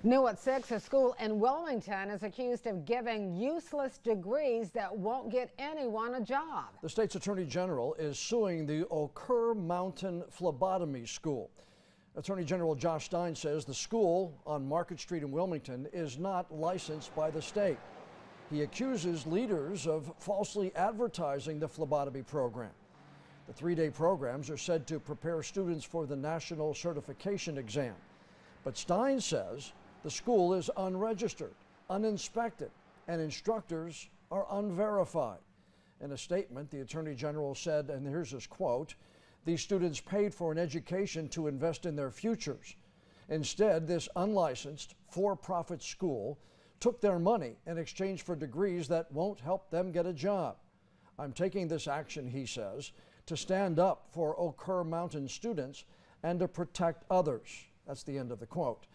New at 6, a school in Wilmington is accused of giving useless degrees that won't get anyone a job. The state's attorney general is suing the Mountain Phlebotomy School. Attorney General Josh Stein says the school on Market Street in Wilmington is not licensed by the state. He accuses leaders of falsely advertising the phlebotomy program. The three-day programs are said to prepare students for the national certification exam. But Stein says the school is unregistered, uninspected, and instructors are unverified. In a statement, the Attorney General said, and here's his quote, "These students paid for an education to invest in their futures. Instead, this unlicensed, for-profit school took their money in exchange for degrees that won't help them get a job. I'm taking this action," he says, "to stand up for Mountain students and to protect others." That's the end of the quote.